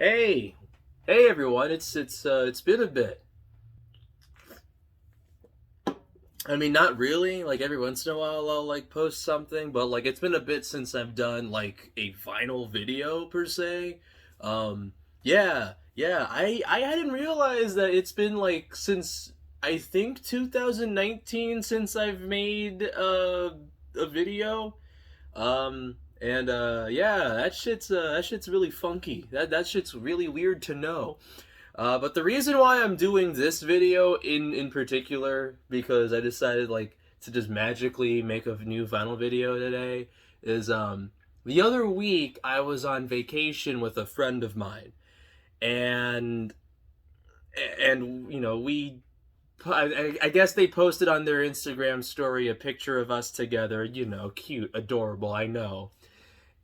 Hey, hey everyone! It's been a bit. I mean, not really. Like every once in a while, I'll like post something, but like it's been a bit since I've done like a vinyl video per se. Um, yeah. I hadn't realized that it's been like since I think 2019 since I've made a video. Yeah, that shit's really funky. That shit's really weird to know. But the reason why I'm doing this video in particular, because I decided like to just magically make a new vinyl video today, is the other week I was on vacation with a friend of mine, and we I guess they posted on their Instagram story a picture of us together, cute, adorable, I know.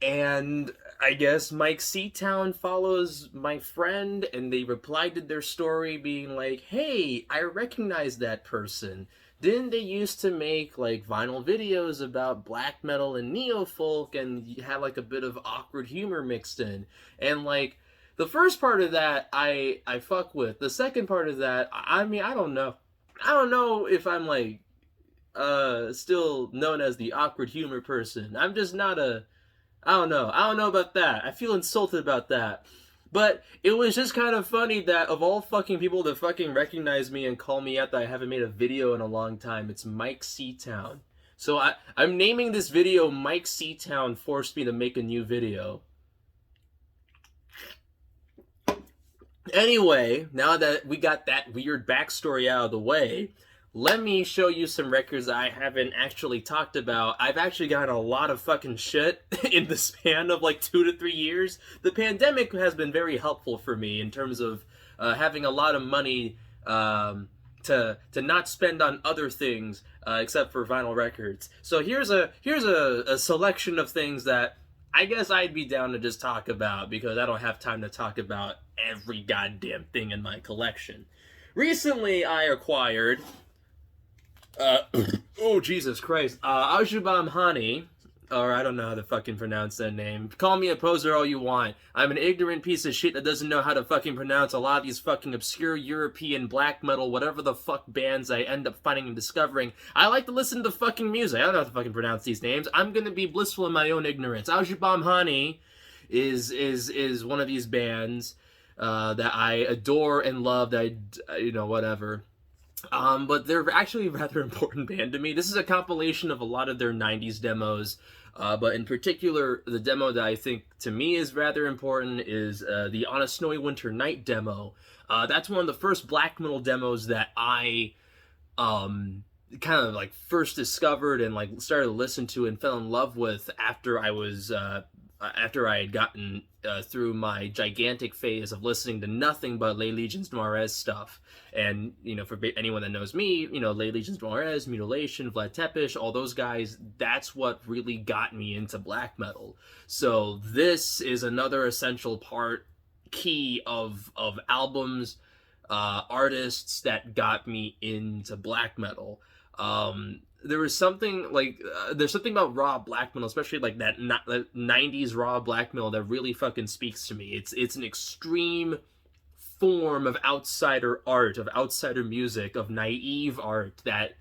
And I guess Mike Seatown follows my friend, and they replied to their story being like, hey, I recognize that person. Didn't they used to make like vinyl videos about black metal and neo folk and you had like a bit of awkward humor mixed in? And like the first part of that I fuck with. The second part of that, I mean, I don't know. I don't know if I'm like still known as the awkward humor person. I'm just not a I don't know. I don't know about that. I feel insulted about that. But it was just kind of funny that of all fucking people to fucking recognize me and call me out that I haven't made a video in a long time, it's Mike Seatown. So I'm naming this video Mike Seatown Forced Me to Make a New Video. Anyway, now that we got that weird backstory out of the way, let me show you some records I haven't actually talked about. I've actually gotten a lot of fucking shit in the span of like 2 to 3 years. The pandemic has been very helpful for me in terms of having a lot of money to not spend on other things except for vinyl records. So here's a selection of things that I guess I'd be down to just talk about because I don't have time to talk about every goddamn thing in my collection. Recently, I acquired uh, oh Jesus Christ, Azhubham Haani, or I don't know how to fucking pronounce that name. Call me a poser all you want. I'm an ignorant piece of shit that doesn't know how to fucking pronounce a lot of these fucking obscure European black metal, whatever the fuck bands I end up finding and discovering. I like to listen to fucking music. I don't know how to fucking pronounce these names. I'm gonna be blissful in my own ignorance. Azhubham Haani is one of these bands that I adore and love. That whatever. But they're actually a rather important band to me. This is a compilation of a lot of their 90s demos, but in particular, the demo that I think to me is rather important is the On a Snowy Winter Night demo. That's one of the first black metal demos that I kind of like first discovered and like started to listen to and fell in love with after I had gotten through my gigantic phase of listening to nothing but Les Legions Noires stuff. And, for anyone that knows me, Les Legions Noires, Mutilation, Vlad Tepes, all those guys, that's what really got me into black metal. So this is another essential key of albums, artists that got me into black metal. There was something like there's something about raw black metal, especially like that 90s raw black metal, that really fucking speaks to me. It's an extreme form of outsider art, of outsider music, of naive art that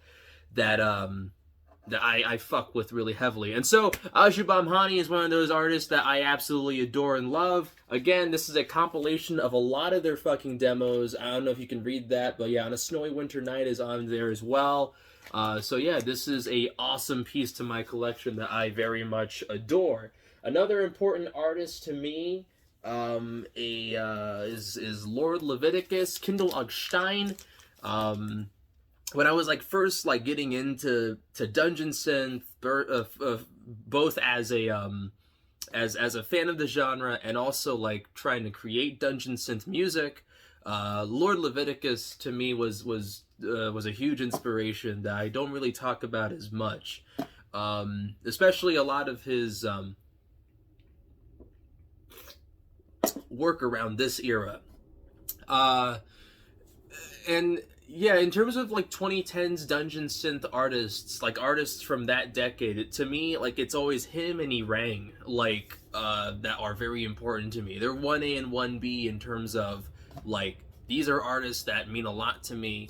I fuck with really heavily. And so Azhubham Haani is one of those artists that I absolutely adore and love. Again, this is a compilation of a lot of their fucking demos. I don't know if you can read that, but yeah, On a Snowy Winter Night is on there as well. So yeah, this is a awesome piece to my collection that I very much adore. Another important artist to me is Lord Lovidicus, Kindle og Stein. When I was like first like getting into dungeon synth, both as a as a fan of the genre and also like trying to create dungeon synth music, Lord Lovidicus to me was a huge inspiration that I don't really talk about as much, especially a lot of his work around this era. And Yeah, in terms of like 2010s dungeon synth artists, like artists from that decade, to me, like it's always him and Erang, like that are very important to me. They're 1A and 1B in terms of like these are artists that mean a lot to me.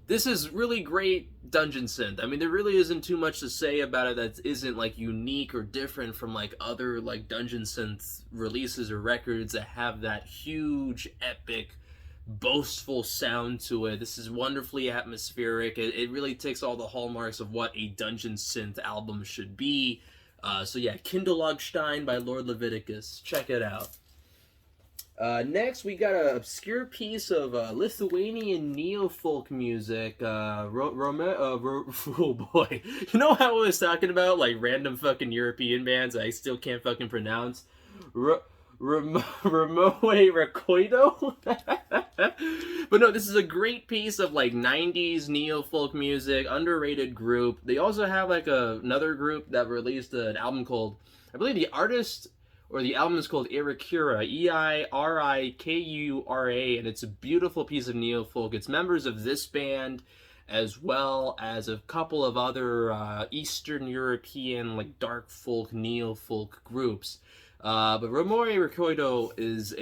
This is really great dungeon synth. I mean, there really isn't too much to say about it that isn't like unique or different from like other like dungeon synth releases or records that have that huge epic boastful sound to it. This is wonderfully atmospheric. It really takes all the hallmarks of what a dungeon synth album should be. So yeah, Kindelogstein by Lord Lovidicus. Check it out. Next, we got an obscure piece of Lithuanian neo-folk music. Oh boy. You know how I was talking about, like, random fucking European bands I still can't fucking pronounce? Romowe Rikoito? But no, this is a great piece of, like, 90s neo-folk music, underrated group. They also have, like, another group that released an album called, I believe the artist... or the album is called Eirikura, Eirikura, and it's a beautiful piece of neo-folk. It's members of this band, as well as a couple of other Eastern European, like, dark folk, neo-folk groups. But Romowe Rikoito is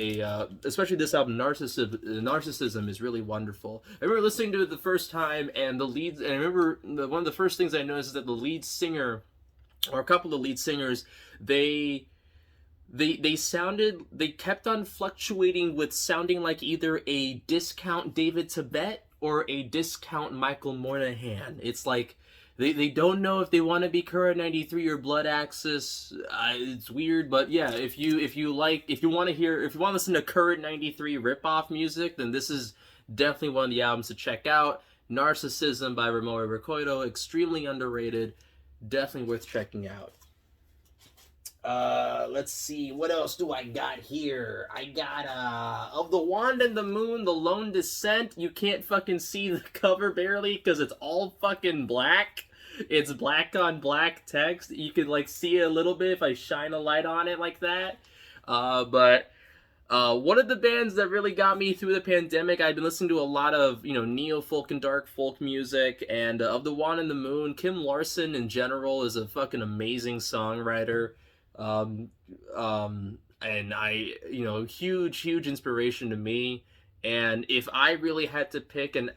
especially this album, Narcissism, is really wonderful. I remember listening to it the first time, and I remember one of the first things I noticed is that the lead singer, or a couple of lead singers, they kept on fluctuating with sounding like either a discount David Tibet or a discount Michael Moynihan. It's like they don't know if they want to be Current 93 or Blood Axis. It's weird, but yeah, if you want to listen to Current 93 ripoff music, then this is definitely one of the albums to check out. Narcissism by Romowe Rikoito, extremely underrated, definitely worth checking out. Let's see, what else do I got here? I got, Of the Wand and the Moon, The Lone Descent. You can't fucking see the cover barely, because it's all fucking black. It's black on black text. You could, like, see it a little bit if I shine a light on it like that. But one of the bands that really got me through the pandemic, I've been listening to a lot of, neo-folk and dark folk music, and Of the Wand and the Moon, Kim Larson in general is a fucking amazing songwriter. And huge inspiration to me. And if I really had to pick an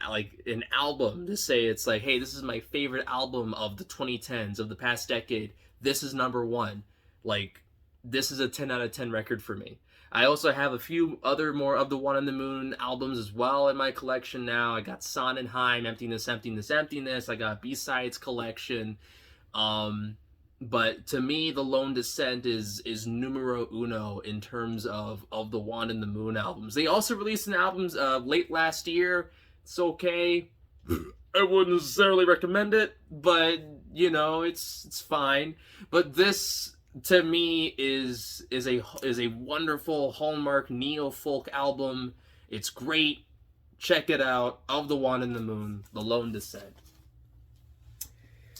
album to say it's like, hey, this is my favorite album of the 2010s, of the past decade, this is number one. Like, this is a 10 out of 10 record for me. I also have a few other more Of the Wand and the Moon albums as well in my collection now. I got Sonnenheim, Emptiness, Emptiness, Emptiness. I got B-Sides collection. But to me, The Lone Descent is numero uno in terms of the Wand and the Moon albums. They also released an album late last year. It's okay. I wouldn't necessarily recommend it, but it's fine. But this, to me, is a wonderful hallmark neo-folk album. It's great. Check it out. Of the Wand and the Moon, The Lone Descent.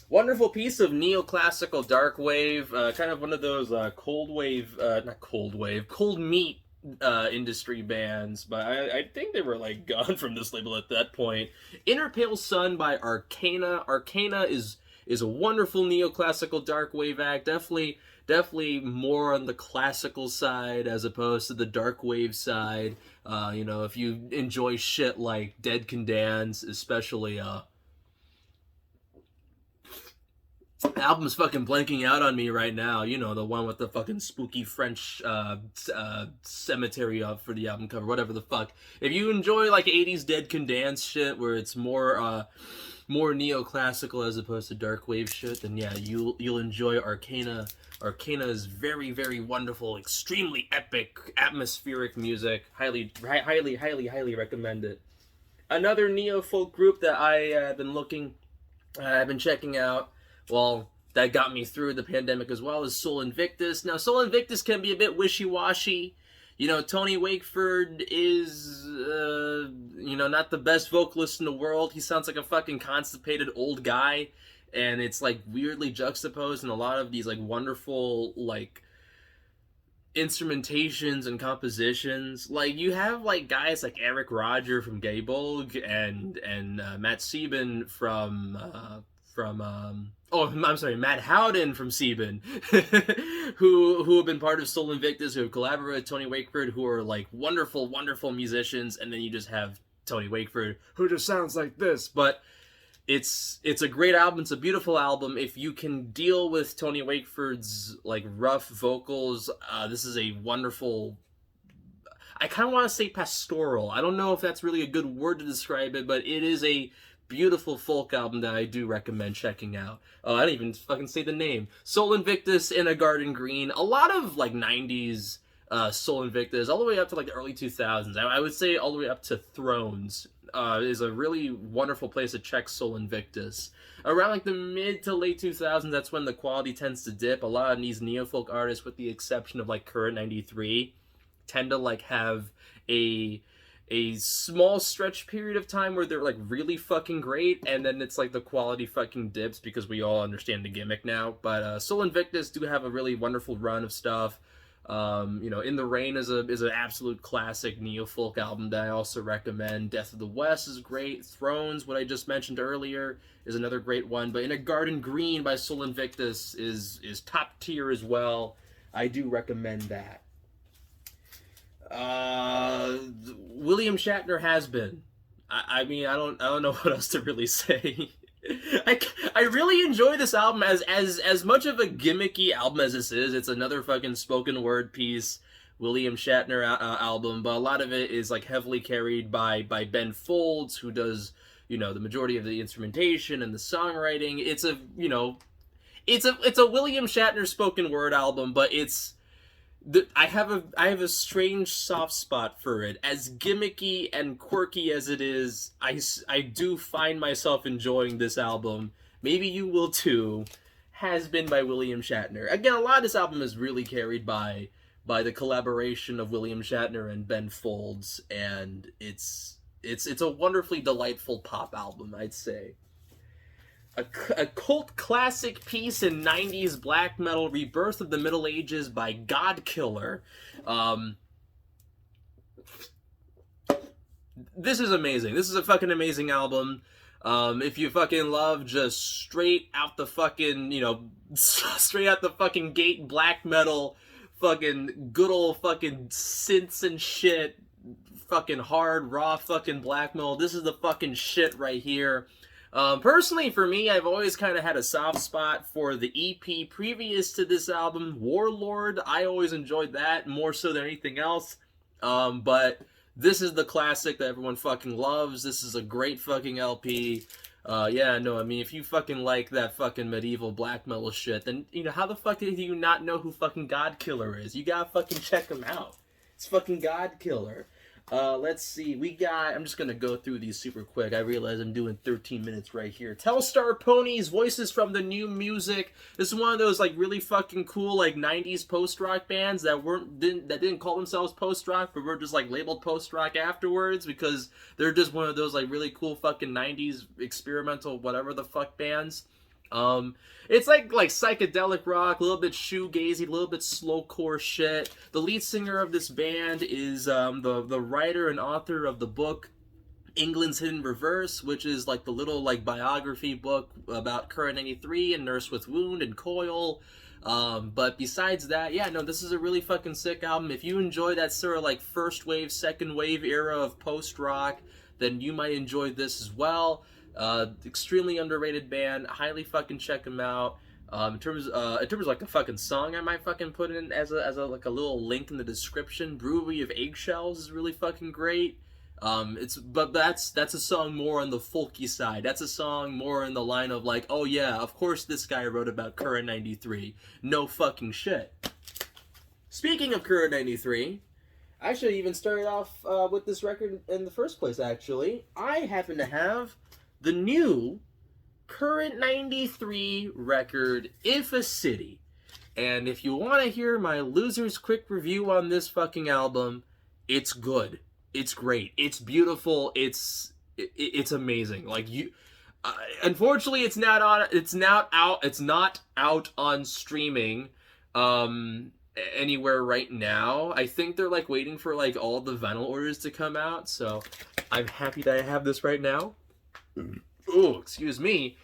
Wonderful piece of neoclassical dark wave, kind of one of those cold meat industry bands, but I think they were like gone from this label at that point. Inner Pale Sun by Arcana. Arcana is a wonderful neoclassical dark wave act, definitely more on the classical side as opposed to the dark wave side. If you enjoy shit like Dead Can Dance, especially the album's fucking blanking out on me right now. The one with the fucking spooky French cemetery up for the album cover, whatever the fuck. If you enjoy like 80s Dead Can Dance shit where it's more neoclassical as opposed to dark wave shit, then yeah, you'll enjoy Arcana. Arcana is very, very wonderful, extremely epic, atmospheric music. Highly recommend it. Another neo-folk group that I've been checking out, well, that got me through the pandemic as well, is Soul Invictus. Now, Soul Invictus can be a bit wishy-washy. Tony Wakeford is, not the best vocalist in the world. He sounds like a fucking constipated old guy. And it's, like, weirdly juxtaposed in a lot of these, like, wonderful, like, instrumentations and compositions. Like, you have like guys like Eric Roger from Gaybolg and Matt Sieben Matt Howden from Sieben, who have been part of Soul Invictus, who have collaborated with Tony Wakeford, who are like wonderful, wonderful musicians, and then you just have Tony Wakeford, who just sounds like this. But it's a great album. It's a beautiful album. If you can deal with Tony Wakeford's like rough vocals, this is a wonderful. I kind of want to say pastoral. I don't know if that's really a good word to describe it, but it is a beautiful folk album that I do recommend checking out. Oh, I didn't even fucking say the name. Soul Invictus in a Garden Green. A lot of like 90s Soul Invictus, all the way up to like the early 2000s. I would say all the way up to Thrones. Is a really wonderful place to check Soul Invictus. Around like the mid to late 2000s, that's when the quality tends to dip. A lot of these neofolk artists, with the exception of like Current 93, tend to like have a small stretch period of time where they're like really fucking great, and then it's like the quality fucking dips because we all understand the gimmick now. But Soul Invictus do have a really wonderful run of stuff. In the Rain is an absolute classic neofolk album that I also recommend. Death of the West is great. Thrones, what I just mentioned earlier, is another great one. But In a Garden Green by Soul Invictus is top tier as well. I do recommend that. William Shatner Has Been. I mean, I don't know what else to really say. I really enjoy this album as much of a gimmicky album as this is. It's another fucking spoken word piece, William Shatner album, but a lot of it is like heavily carried by Ben Folds, who does the majority of the instrumentation and the songwriting. It's a William Shatner spoken word album, but I have a strange soft spot for it. As gimmicky and quirky as it is, I do find myself enjoying this album. Maybe you will too. Has Been by William Shatner. Again, a lot of this album is really carried by the collaboration of William Shatner and Ben Folds, and it's a wonderfully delightful pop album, I'd say. A cult classic piece in 90s black metal, Rebirth of the Middle Ages by Godkiller. This is amazing. This is a fucking amazing album. If you fucking love just straight out the fucking gate black metal, fucking good old fucking synths and shit, fucking hard, raw fucking black metal, this is the fucking shit right here. Personally, for me, I've always kind of had a soft spot for the EP previous to this album, Warlord. I always enjoyed that more so than anything else. But this is the classic that everyone fucking loves. This is a great fucking LP. If you fucking like that fucking medieval black metal shit, then, how the fuck do you not know who fucking Godkiller is? You gotta fucking check him out. It's fucking Godkiller. Let's see, I'm just gonna go through these super quick. I realize I'm doing 13 minutes right here. Telstar Ponies, Voices from the New Music. This is one of those, like, really fucking cool, like, 90s post-rock bands that didn't call themselves post-rock, but were just, like, labeled post-rock afterwards, because they're just one of those, like, really cool fucking 90s experimental whatever the fuck bands. It's like psychedelic rock, a little bit shoegazy, a little bit slowcore shit. The lead singer of this band is the writer and author of the book England's Hidden Reverse, which is like the little like biography book about Current 93 and Nurse with Wound and Coil. But besides that, this is a really fucking sick album. If you enjoy that sort of like first wave, second wave era of post rock, then you might enjoy this as well. Extremely underrated band. Highly fucking check them out. In terms of like a fucking song, I might fucking put in as a little link in the description. Brewery of Eggshells is really fucking great. That's a song more on the folky side. That's a song more in the line of like, oh yeah, of course this guy wrote about Current 93. No fucking shit. Speaking of Current 93, I should even start off with this record in the first place, actually. I happen to have the new Current 93 record, If a City. And if you want to hear my loser's quick review on this fucking album, it's good. It's great. It's beautiful. It's amazing. Like, unfortunately it's not out on streaming. anywhere right now. I think they're like waiting for like all the vinyl orders to come out, so I'm happy that I have this right now. Oh, excuse me.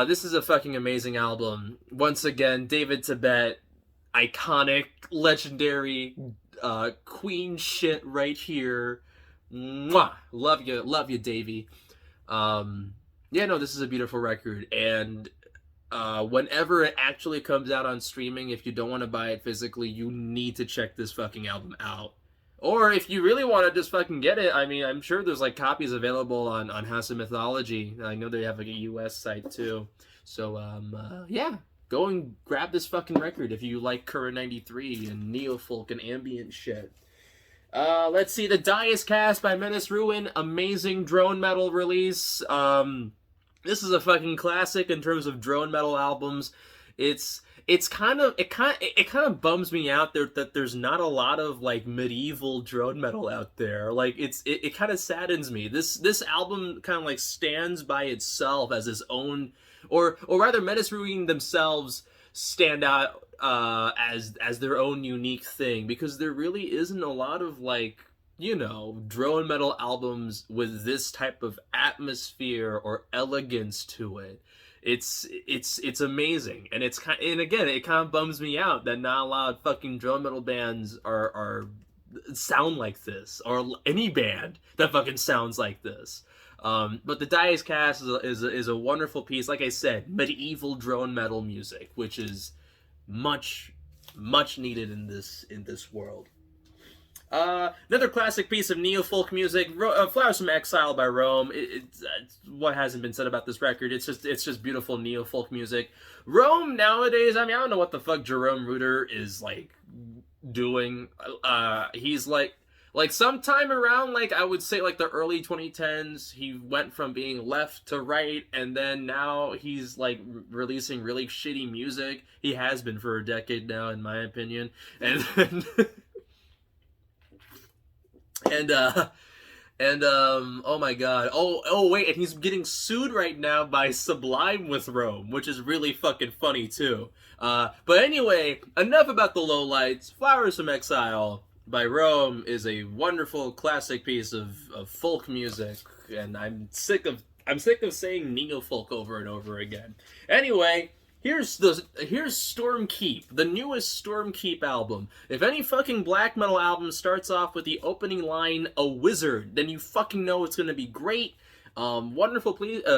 This is a fucking amazing album. Once again, David Tibet, iconic, legendary, queen shit right here. Mwah! Love you, Davey. Yeah, no, this is a beautiful record, and whenever it actually comes out on streaming, if you don't want to buy it physically, you need to check this fucking album out. Or if you really want to just fucking get it, I mean, I'm sure there's like copies available on House of Mythology. I know they have like a US site too. So, yeah, go and grab this fucking record if you like Current 93 and neofolk and ambient shit. Let's see, the Dicecast by Menace Ruine, amazing drone metal release. This is a fucking classic in terms of drone metal albums. It kind of bums me out there that there's not a lot of like medieval drone metal out there. Like it kind of saddens me. This album kind of like stands by itself as its own, or rather, Menace Ruine themselves stand out as their own unique thing, because there really isn't a lot of like, you know, drone metal albums with this type of atmosphere or elegance to it. It's amazing, and again, it kind of bums me out that not a lot of fucking drone metal bands are sound like this, or any band that fucking sounds like this. But the Dicecast is a wonderful piece. Like I said, medieval drone metal music, which is much needed in this world. Another classic piece of neo-folk music, Flowers from Exile by Rome. It's what hasn't been said about this record. It's just beautiful neo-folk music. Rome nowadays, I mean, I don't know what the fuck Jerome Ruder is like doing. He's like sometime around, like, I would say like the early 2010s, he went from being left to right, and then now he's like releasing really shitty music. He has been for a decade now, in my opinion. And then oh my god. Oh wait, and he's getting sued right now by Sublime with Rome, which is really fucking funny too. But anyway, enough about the lowlights. Flowers from Exile by Rome is a wonderful classic piece of folk music, and I'm sick of saying neo-folk over and over again. Anyway, Here's Stormkeep, the newest Stormkeep album. If any fucking black metal album starts off with the opening line, "A wizard," then you fucking know it's gonna be great. Wonderful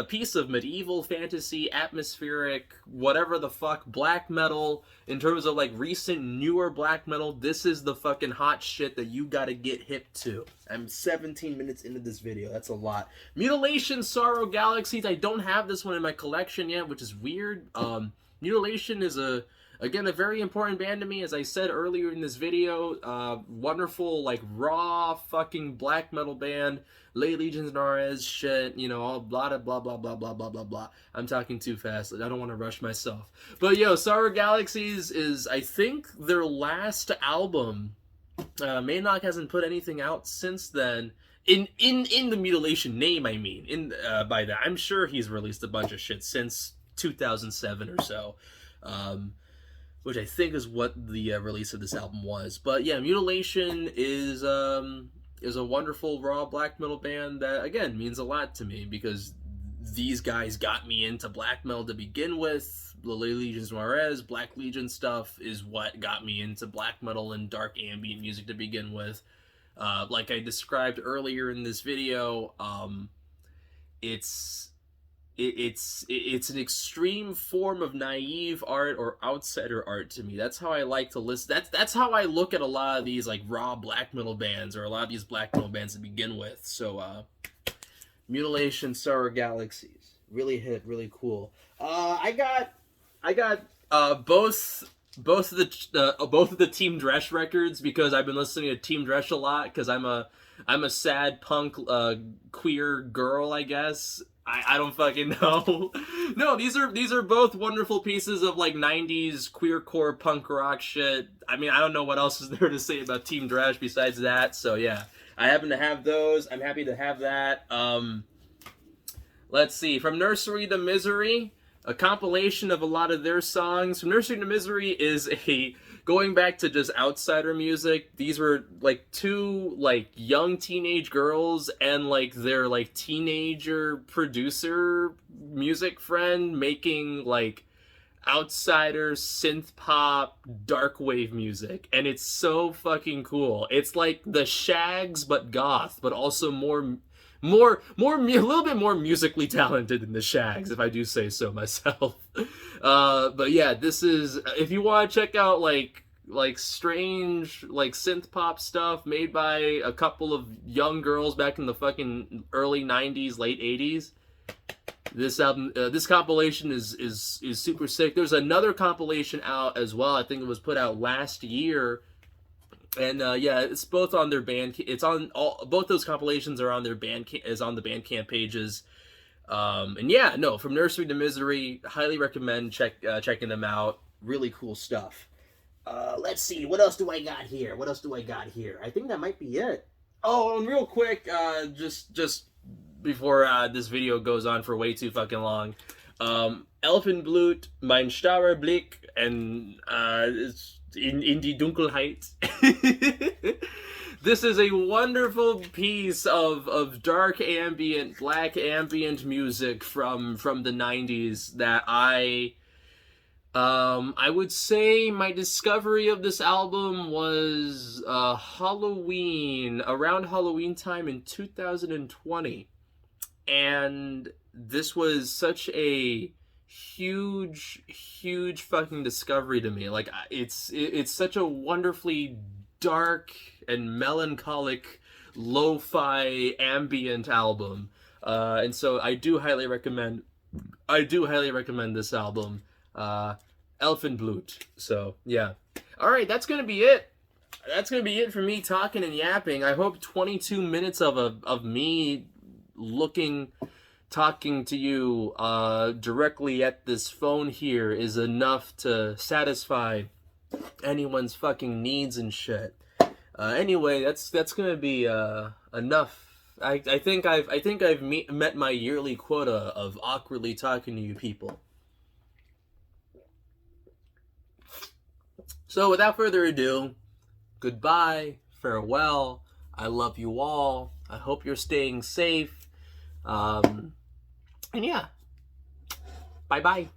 piece of medieval fantasy, atmospheric, whatever the fuck, black metal. In terms of like recent, newer black metal, this is the fucking hot shit that you gotta get hip to. I'm 17 minutes into this video, that's a lot. Mutilation, Sorrow Galaxies, I don't have this one in my collection yet, which is weird. Mutilation is again, a very important band to me, as I said earlier in this video. Wonderful, like, raw fucking black metal band. Lay Legions Nares shit, you know, all blah blah blah blah blah blah blah blah. I'm talking too fast. I don't want to rush myself. But yo, Sorrow Galaxies is, I think, their last album. Maynock hasn't put anything out since then. In the Mutilation name, I mean. By that, I'm sure he's released a bunch of shit since 2007 or so. Which I think is what the release of this album was. But yeah, Mutilation is a wonderful raw black metal band that, again, means a lot to me, because these guys got me into black metal to begin with. The Lay Legions Nares, Black Legion stuff is what got me into black metal and dark ambient music to begin with. Like I described earlier in this video, it's an extreme form of naive art or outsider art to me. That's how I like to listen. That's how I look at a lot of these like raw black metal bands, or a lot of these black metal bands to begin with. So Mutilation, Sorrow Galaxies, really hit, really cool. I got both of the Team Dresch records, because I've been listening to Team Dresch a lot, because I'm a sad punk queer girl, I guess. I don't fucking know. No, these are both wonderful pieces of like 90s queercore punk rock shit. I mean, I don't know what else is there to say about Team Dresch besides that. So yeah, I happen to have those. I'm happy to have that. Let's see, From Nursery to Misery, a compilation of a lot of their songs. From Nursery to Misery is a going back to just outsider music, these were like two like young teenage girls and like their like teenager producer music friend making like outsider synth pop dark wave music, and it's so fucking cool. It's like the Shags but goth, but also a little bit more musically talented than the Shags, if I do say so myself. But yeah, this is, if you want to check out like strange like synth pop stuff made by a couple of young girls back in the fucking early 90s, late 80s, this album, this compilation is super sick. There's another compilation out as well. I think it was put out last year. And yeah, it's both on their band. It's on both those compilations are on their on the Bandcamp pages. And yeah, no, from Nursery to Misery, highly recommend checking them out. Really cool stuff. Let's see, what else do I got here? I think that might be it. Oh, and real quick, just before this video goes on for way too fucking long, Elfenblut, Mein starrer Blick, and it's in die Dunkelheit. This is a wonderful piece of dark ambient, black ambient music from the 90s that I would say my discovery of this album was around Halloween time in 2020. And this was such a huge fucking discovery to me. Like, it's such a wonderfully dark and melancholic lo-fi ambient album, and so I do highly recommend this album, Elfenblut. So yeah, all right, that's gonna be it for me talking and yapping. I hope 22 minutes of me talking to you directly at this phone here is enough to satisfy anyone's fucking needs and shit. Anyway, that's gonna be enough. I think I've met my yearly quota of awkwardly talking to you people. So without further ado, goodbye, farewell. I love you all. I hope you're staying safe. And yeah, bye bye.